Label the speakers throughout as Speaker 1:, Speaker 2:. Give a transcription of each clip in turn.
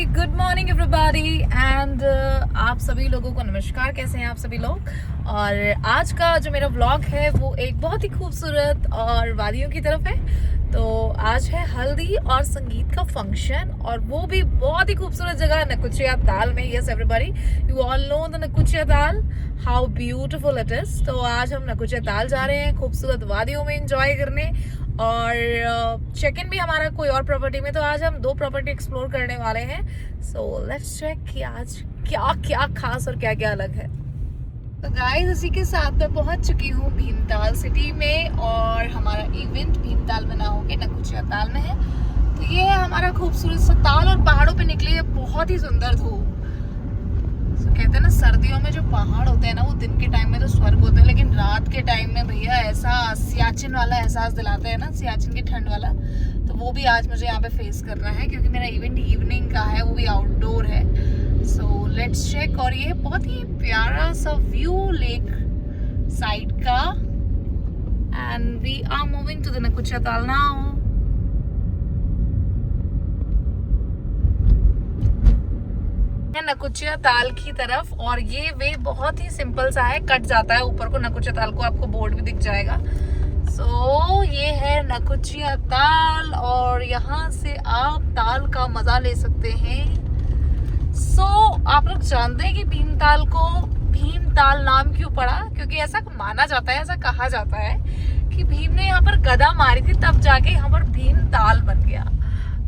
Speaker 1: Good morning everybody and आप सभी लोगों को नमस्कार। कैसे हैं आप सभी लोग। और आज का जो मेरा व्लॉग है वो एक बहुत ही खूबसूरत और वादियों की तरफ है। तो आज है हल्दी और संगीत का फंक्शन और वो भी बहुत ही खूबसूरत जगह नकुचिया ताल में। Yes everybody, you all know the Naukuchiya Tal, how beautiful it is. तो आज हम नकुचिया ताल जा रहे हैं खूबसूरत वादियों में एंजॉय करने और चेक इन भी हमारा कोई और प्रॉपर्टी में। तो आज हम 2 प्रॉपर्टी एक्सप्लोर करने वाले हैं। सो लेट्स चेक कि आज क्या क्या खास और क्या क्या अलग है। तो गाइस इसी के साथ मैं पहुंच चुकी हूँ भीमताल सिटी में और हमारा इवेंट भीमताल में ना होके नकुचिया ताल में है। तो ये है हमारा खूबसूरत सा ताल और पहाड़ों पे निकली है बहुत ही सुंदर धूप। तो कहते हैं ना सर्दियों में जो पहाड़ होते हैं ना वो दिन के टाइम में तो स्वर्ग होते हैं, लेकिन रात के टाइम में भैया ऐसा सियाचिन वाला एहसास दिलाते हैं ना, सियाचिन की ठंड वाला। तो वो भी आज मुझे यहाँ पे फेस करना है क्योंकि मेरा इवेंट इवनिंग का है, वो भी आउटडोर है। So let's check. और ये बहुत ही प्यारा सा व्यू लेक साइड का and we are moving to the Naukuchiya Tal now. नकुचिया ताल की तरफ और ये वे बहुत ही सिंपल सा है, कट जाता है ऊपर को नकुचिया ताल को, आपको बोर्ड भी दिख जाएगा। सो ये है नकुचिया ताल और यहाँ से आप ताल का मजा ले सकते हैं। सो आप लोग जानते हैं कि भीमताल को भीमताल नाम क्यों पड़ा? क्योंकि ऐसा माना जाता है, ऐसा कहा जाता है कि भीम ने यहाँ पर गदा मारी थी, तब जाके यहाँ पर भीमताल बन गया।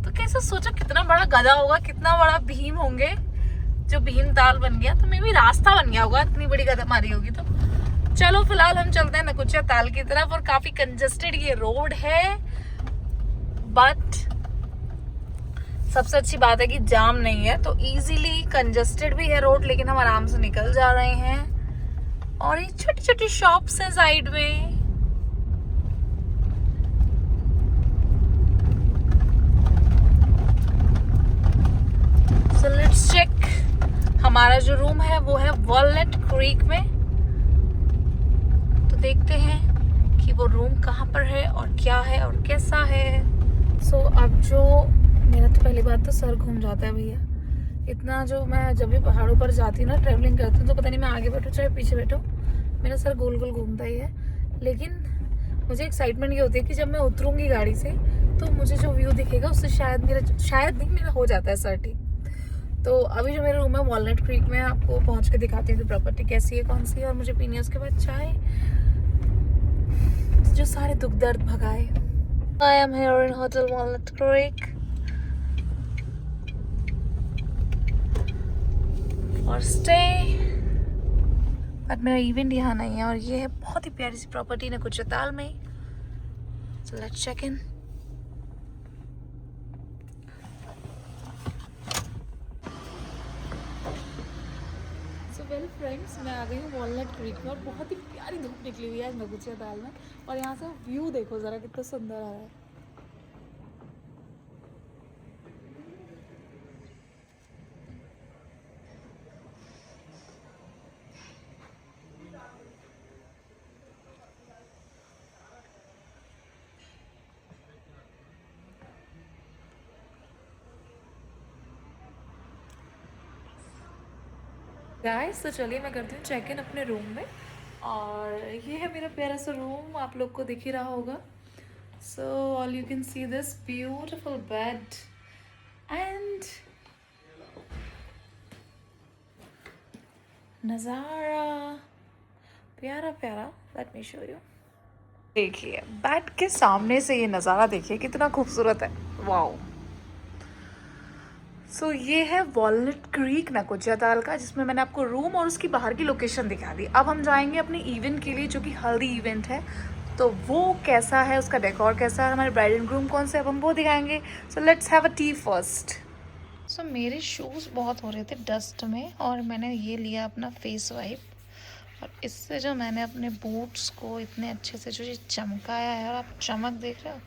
Speaker 1: तो कैसे सोचा कितना बड़ा गदा होगा, कितना बड़ा भीम होंगे जो भीमताल बन गया। तो मे भी रास्ता बन गया होगा, इतनी बड़ी गदा मारी होगी। तो चलो फिलहाल हम चलते हैं नकुचिया ताल की तरफ। और काफी कंजेस्टेड ये रोड है, बट सबसे अच्छी बात है कि जाम नहीं है। तो इजीली कंजेस्टेड भी है रोड, लेकिन हम आराम से निकल जा रहे हैं। और ये छोटी छोटी शॉप्स है साइड में। So let's check. हमारा जो रूम है वो है वॉलनट क्रीक में। तो देखते हैं कि वो रूम कहाँ पर है और क्या है और कैसा है। सो अब जो मेरा तो पहली बात तो सर घूम जाता है भैया। इतना जो मैं जब भी पहाड़ों पर जाती हूँ ना, ट्रैवलिंग करती हूँ, तो पता नहीं मैं आगे बैठूँ चाहे पीछे बैठूँ, मेरा सर गोल गोल घूमता ही है। लेकिन मुझे एक्साइटमेंट ये होती है कि जब मैं उतरूंगी गाड़ी से तो मुझे जो व्यू दिखेगा उससे शायद मेरा हो जाता है सर ठीक। तो अभी जो मेरा रूम है वॉलनट क्रीक में, आपको पहुंच के दिखाती हूँ कि प्रॉपर्टी कैसी है, कौन सी है। और मुझे पीनी है उसके बाद चाय जो सारे दुख दर्द भगाए। I am here in hotel walnut creek और स्टे। बट मेरा इवेंट यहाँ नहीं है और ये है बहुत ही प्यारी सी प्रॉपर्टी नकुचिया ताल में। So let's check in. Well friends, मैं आ गई हूँ वॉलनट क्रीक में और बहुत ही प्यारी धूप निकली हुई है आज नकुचिया ताल में। और यहाँ से व्यू देखो ज़रा कितना सुंदर आ रहा है। गाइस तो चलिए मैं करती हूँ चेक इन अपने रूम में। और ये है मेरा प्यारा सा रूम, आप लोग को दिख ही रहा होगा। So all you can see this beautiful bed and नज़ारा प्यारा प्यारा। Let me show you. देखिए बेड के सामने से ये नज़ारा देखिए कितना खूबसूरत है, वाओ। सो ये है वॉलनट क्रीक नकुचिया ताल का, जिसमें मैंने आपको रूम और उसकी बाहर की लोकेशन दिखा दी। अब हम जाएंगे अपने इवेंट के लिए जो कि हल्दी इवेंट है। तो वो कैसा है, उसका डेकोर कैसा है, हमारे ब्राइड एंड ग्रूम कौन से, अब हम वो दिखाएंगे। So let's have a tea first. So मेरे शूज़ बहुत हो रहे थे डस्ट में और मैंने ये लिया अपना फेस वाइप। और इससे जो मैंने अपने बूट्स को इतने अच्छे से जो ये चमकाया है, और आप चमक देख रहे हो,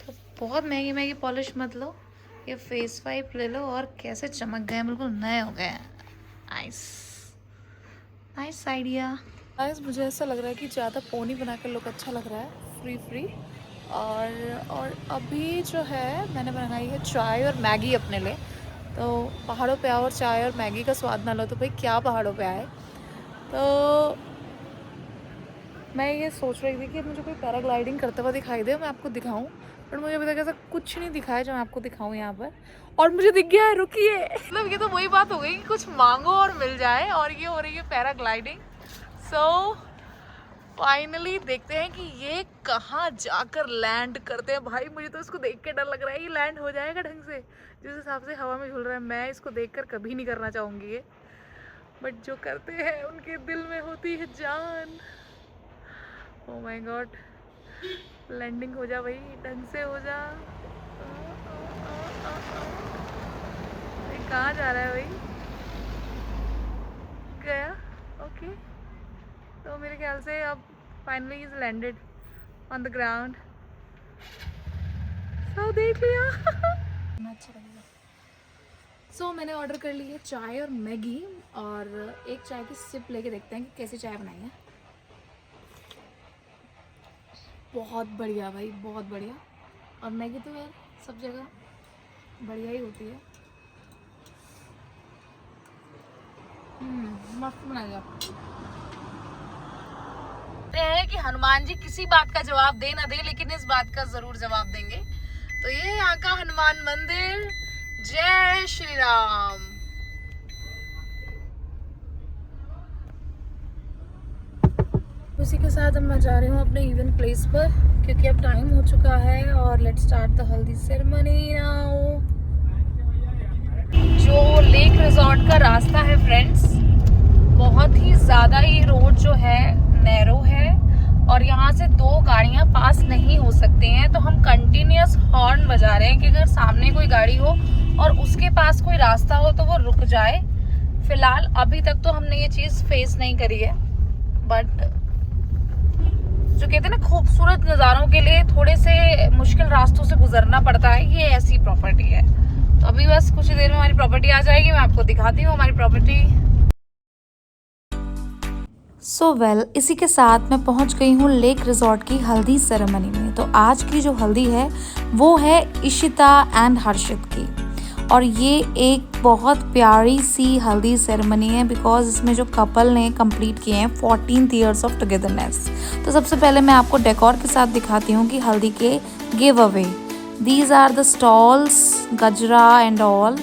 Speaker 1: तो बहुत महंगी महंगी पॉलिश मत लो, ये फेस वाइप ले लो और कैसे चमक गए, बिल्कुल नए हो गए। Nice nice idea. गाइस मुझे ऐसा लग रहा है कि ज़्यादा पोनी बना कर लुक अच्छा लग रहा है, फ्री फ्री। और अभी जो है मैंने बनाई है चाय और मैगी अपने लिए। तो पहाड़ों पे आओ और चाय और मैगी का स्वाद ना लो तो भाई क्या पहाड़ों पे आए। तो मैं ये सोच रही थी कि मुझे कोई पैराग्लाइडिंग करते हुआ दिखाई दे, मैं आपको दिखाऊं, पर मुझे अभी तक ऐसा कुछ नहीं दिखा है जो मैं आपको दिखाऊं यहाँ पर। और मुझे दिख गया है, रुकिए। मतलब ये तो वही बात हो गई कि कुछ मांगो और मिल जाए, और ये हो रही है पैराग्लाइडिंग। सो फाइनली देखते हैं कि ये कहाँ जाकर लैंड करते हैं। भाई मुझे तो इसको देख के डर लग रहा है, ये लैंड हो जाएगा ढंग से? जिस हिसाब से हवा में झूल रहा है, मैं इसको देखकर कभी नहीं करना चाहूँगी ये, बट जो करते हैं उनके दिल में होती है जान। ओह माय गॉड, लैंडिंग हो जा भाई, ढंग से हो जा। कहाँ जा रहा है भाई? गया? ओके। तो मेरे ख्याल से अब finally is landed on the ground. तो देख लिया। अच्छा लगेगा। सो मैंने ऑर्डर कर ली है चाय और मैगी, और एक चाय की सिप लेके देखते हैं कि कैसी चाय बनाई है। बहुत बढ़िया भाई, बहुत बढ़िया। और मैगी तो यार सब जगह बढ़िया ही होती है। मस्त बनाया है कि हनुमान जी किसी बात का जवाब दे ना दे, लेकिन इस बात का जरूर जवाब देंगे। तो ये यहाँ का हनुमान मंदिर। जय श्री राम। उसी के साथ अब मैं जा रही हूँ अपने इवेंट प्लेस पर, क्योंकि अब टाइम हो चुका है और लेट्स स्टार्ट द हल्दी सेरेमनी नाउ। जो लेक रिजॉर्ट का रास्ता है फ्रेंड्स, बहुत ही ज़्यादा ये रोड जो है नैरो है, और यहाँ से दो गाड़ियाँ पास नहीं हो सकती हैं। तो हम कंटिन्यूस हॉर्न बजा रहे हैं कि अगर सामने कोई गाड़ी हो और उसके पास कोई रास्ता हो तो वो रुक जाए। फिलहाल अभी तक तो हमने ये चीज़ फेस नहीं करी है, बट जो कहते हैं ना खूबसूरत नज़ारों के लिए थोड़े से मुश्किल रास्तों से गुजरना पड़ता है, ये ऐसी प्रॉपर्टी है। तो अभी बस कुछ ही देर में हमारी प्रॉपर्टी आ जाएगी, मैं आपको दिखाती हूँ हमारी प्रॉपर्टी। सो वेल, इसी के साथ मैं पहुंच गई हूँ लेक रिजॉर्ट की हल्दी सेरेमनी में। तो आज की जो हल्दी है वो है इशिता एंड हर्षित की, और ये एक बहुत प्यारी सी हल्दी सेरेमनी है बिकॉज इसमें जो कपल ने कंप्लीट किए हैं 14 ईयर्स ऑफ टुगेदरनेस। तो सबसे पहले मैं आपको डेकोर के साथ दिखाती हूँ कि हल्दी के give away. These are the stalls, gajra and all.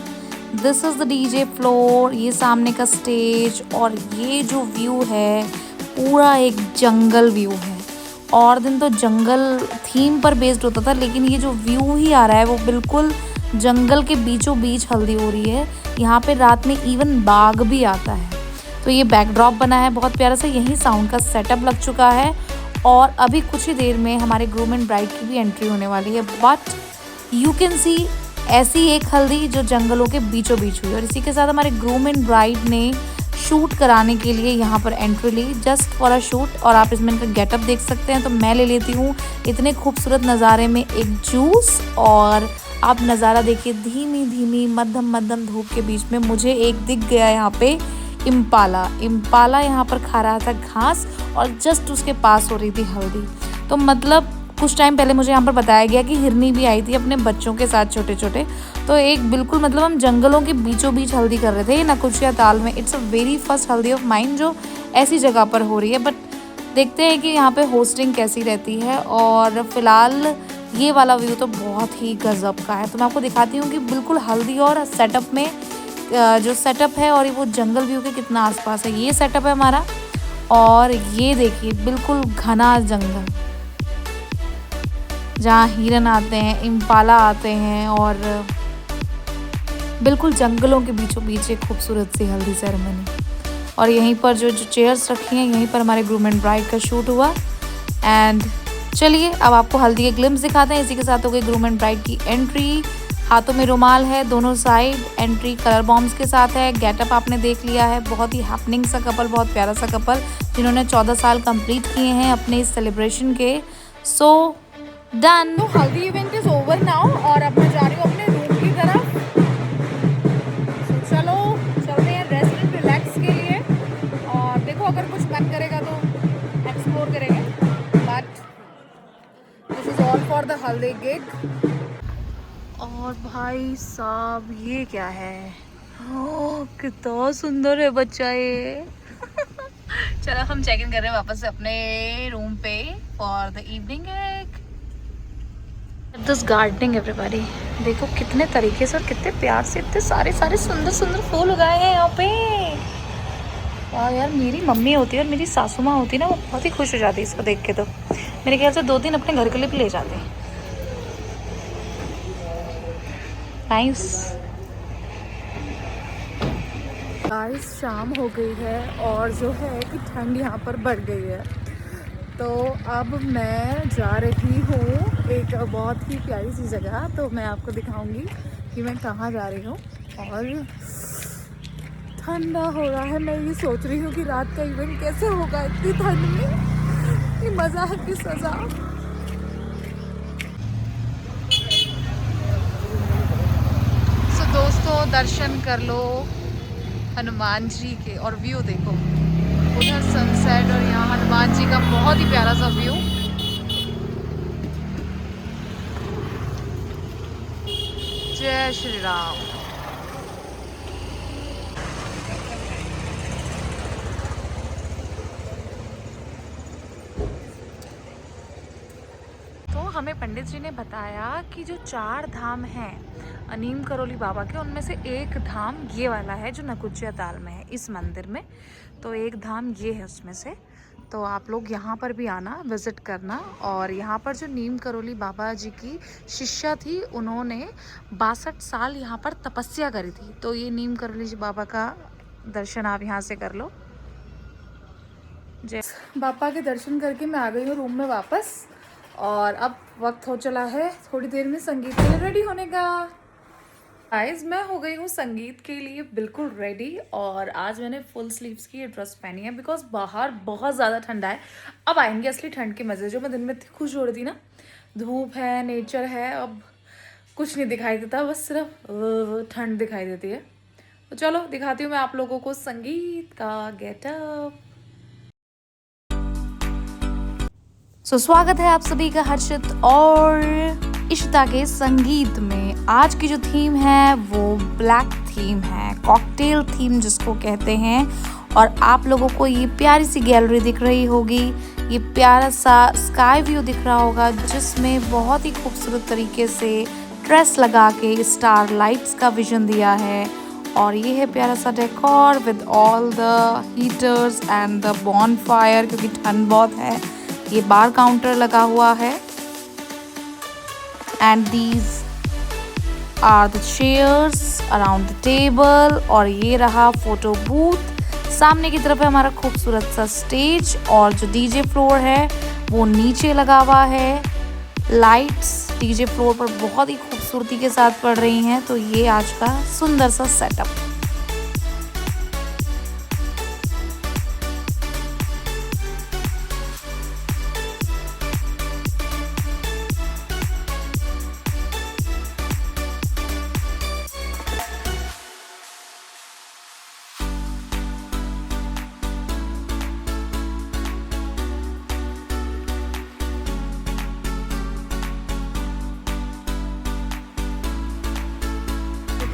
Speaker 1: This is the DJ floor, ये सामने का स्टेज, और ये जो व्यू है पूरा एक जंगल व्यू है। और दिन तो जंगल थीम पर बेस्ड होता था, लेकिन ये जो व्यू ही आ रहा है वो बिल्कुल जंगल के बीचों बीच हल्दी हो रही है। यहाँ पे रात में इवन बाघ भी आता है। तो ये बैकड्रॉप बना है बहुत प्यारा सा, यहीं साउंड का सेटअप लग चुका है, और अभी कुछ ही देर में हमारे ग्रूम एंड ब्राइड की भी एंट्री होने वाली है। बट यू कैन सी ऐसी एक हल्दी जो जंगलों के बीचों बीच हुई। और इसी के साथ हमारे ग्रूम एंड ब्राइड ने शूट कराने के लिए यहाँ पर एंट्री ली, जस्ट फॉर अ शूट। और आप इसमें इनका गेटअप देख सकते हैं। तो मैं ले लेती हूँ इतने खूबसूरत नज़ारे में एक जूस, और आप नज़ारा देखिए, धीमी धीमी मध्यम मध्यम धूप के बीच में मुझे एक दिख गया यहाँ पे इम्पाला यहाँ पर खा रहा था घास, और जस्ट उसके पास हो रही थी हल्दी। तो मतलब कुछ टाइम पहले मुझे यहाँ पर बताया गया कि हिरनी भी आई थी अपने बच्चों के साथ छोटे छोटे। तो एक बिल्कुल मतलब हम जंगलों के बीचों बीच हल्दी कर रहे थे नकुचिया ताल में। इट्स अ वेरी फर्स्ट हल्दी ऑफ माइन जो ऐसी जगह पर हो रही है। बट देखते हैं कि यहाँ पे होस्टिंग कैसी रहती है। और फिलहाल ये वाला व्यू तो बहुत ही गजब का है। तो मैं आपको दिखाती हूँ कि बिल्कुल हल्दी और सेटअप में जो सेटअप है और वो जंगल व्यू के कितना आसपास है। ये सेटअप है हमारा, और ये देखिए बिल्कुल घना जंगल जहाँ हिरन आते हैं, इम्पाला आते हैं, और बिल्कुल जंगलों के बीचों बीच एक खूबसूरत सी हल्दी सेरेमनी। और यहीं पर जो चेयर्स रखी हैं, यहीं पर हमारे ग्रूम एंड ब्राइड का शूट हुआ। एंड चलिए अब आपको हल्दी के ग्लिम्स दिखाते हैं। इसी के साथ हो गई ग्रूम एंड ब्राइड की एंट्री। हाथों में रुमाल है दोनों साइड, एंट्री कलर बॉम्ब्स के साथ है। गेटअप आपने देख लिया है, बहुत ही हैपनिंग सा कपल, बहुत प्यारा सा कपल जिन्होंने 14 साल कंप्लीट किए हैं अपने इस सेलिब्रेशन के। So done. तो हल्दी इवेंट इज ओवर नाउ, और अब मैं जा रही हूँ अपने रूम की तरफ। चलो चलते हैं रेस्ट एंड रिलैक्स के लिए, और देखो अगर कुछ मन करेगा तो एक्सप्लोर करेंगे, but this is all for the हल्दी गिग। और भाई साहब ये क्या है? कितना सुंदर है बच्चा ये। चलो हम चेक इन कर रहे हैं वापस से अपने रूम पे for the evening. This gardening everybody, देखो कितने तरीके से और कितने प्यार से इतने सारे सारे सुंदर सुंदर फूल उगाए हैं यहाँ पे। वाह यार, मेरी मम्मी होती है और मेरी सासू माँ होती है ना, वो बहुत ही खुश हो जाती है इसको देख के। तो मेरे ख्याल से 2-3 अपने घर के लिए भी ले जाते हैं। नाइस गाइस, शाम हो गई है और जो है कि ठंड यहाँ पर बढ़ गई है। तो अब मैं जा रही हूँ एक बहुत ही प्यारी सी जगह, तो मैं आपको दिखाऊंगी कि मैं कहाँ जा रही हूँ। और ठंडा हो रहा है, मैं ये सोच रही हूँ कि रात का इवेंट कैसे होगा इतनी ठंड में। ये मज़ा है कि सज़ा। सो दोस्तों, दर्शन कर लो हनुमान जी के और व्यू देखो, उधर सनसेट और यहाँ हनुमान जी का बहुत ही प्यारा सा व्यू। जय श्री राम। तो हमें पंडित जी ने बताया कि जो 4 धाम हैं नीम करोली बाबा के, उनमें से एक धाम ये वाला है जो नकुचिया ताल में है इस मंदिर में। तो एक धाम ये है उसमें से। तो आप लोग यहाँ पर भी आना, विज़िट करना। और यहाँ पर जो नीम करोली बाबा जी की शिष्या थी, उन्होंने 62 साल यहाँ पर तपस्या करी थी। तो ये नीम करोली जी बाबा का दर्शन आप यहाँ से कर लो। जय बाबा के दर्शन करके मैं आ गई हूँ रूम में वापस। और अब वक्त हो चला है थोड़ी देर में संगीत के लिए रेडी होने का। गाइस, मैं हो गई हूँ संगीत के लिए बिल्कुल रेडी। और आज मैंने फुल स्लीव्स की ये ड्रेस पहनी है बिकॉज बाहर बहुत ज़्यादा ठंडा है। अब आएंगे असली ठंड के मज़े। जो मैं दिन में इतनी खुश हो रही थी ना, धूप है, नेचर है, अब कुछ नहीं दिखाई देता, बस सिर्फ ठंड दिखाई देती है। तो चलो दिखाती हूँ मैं आप लोगों को संगीत का गेटअप। स्वागत है आप सभी का हर्षित और इशिता के संगीत में। आज की जो थीम है वो ब्लैक थीम है, कॉकटेल थीम जिसको कहते हैं। और आप लोगों को ये प्यारी सी गैलरी दिख रही होगी, ये प्यारा सा स्काई व्यू दिख रहा होगा जिसमें बहुत ही खूबसूरत तरीके से ड्रेस लगा के स्टार लाइट्स का विजन दिया है। और ये है प्यारा सा decor with all the heaters and the bonfire, क्योंकि ठंड बहुत है। ये बार काउंटर लगा हुआ है and these are the chairs around the table. और ये रहा फोटो बूथ। सामने की तरफ है हमारा खूबसूरत सा स्टेज और जो डीजे फ्लोर है वो नीचे लगा हुआ है। लाइट्स डीजे फ्लोर पर बहुत ही खूबसूरती के साथ पड़ रही हैं। तो ये आज का सुंदर सा सेटअप।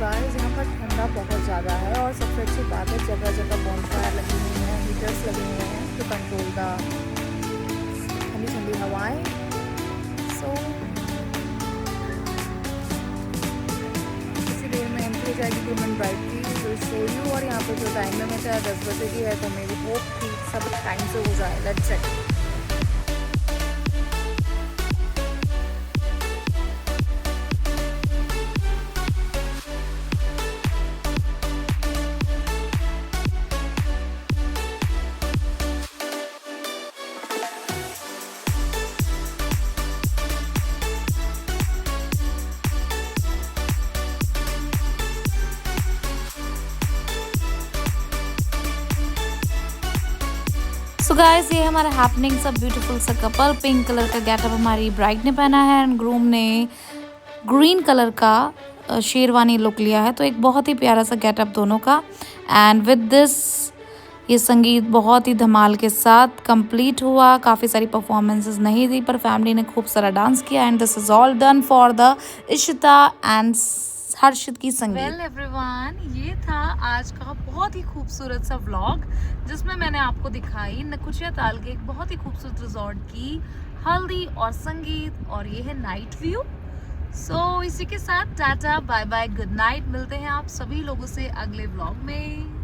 Speaker 1: गाइस, यहाँ पर ठंडा बहुत ज़्यादा है और सबसे अच्छी बात है जगह जगह बॉनफायर लगी हुई हैं, हीटर्स लगे हुए हैं टू कंट्रोल द ठंडी ठंडी हवाएं। सो इसी देर में एंट्री जाएगी ग्रूम ब्राइड की, विल शो यू। और यहाँ पर जो टाइम में मैं 10 बजे की है, तो मेरी होप कि सब टाइम से हो जाए। Let's check. सो गाइस, ये हमारा हैपनिंग सब ब्यूटीफुल सा कपल। पिंक कलर का गेटअप हमारी ब्राइड ने पहना है एंड ग्रूम ने ग्रीन कलर का शेरवानी लुक लिया है। तो एक बहुत ही प्यारा सा गेटअप दोनों का। एंड विद दिस ये संगीत बहुत ही धमाल के साथ कंप्लीट हुआ। काफ़ी सारी परफॉर्मेंसेस नहीं थी पर फैमिली ने खूब सारा डांस किया and this is all done for the Ishita and Harshit की संगीत। वेल एवरीवन, ये था आज का बहुत ही खूबसूरत सा व्लॉग जिसमें मैंने आपको दिखाई नकुचिया ताल के एक बहुत ही खूबसूरत रिजॉर्ट की हल्दी और संगीत, और ये है नाइट व्यू। सो इसी के साथ tata bye bye good night. मिलते हैं आप सभी लोगों से अगले व्लॉग में।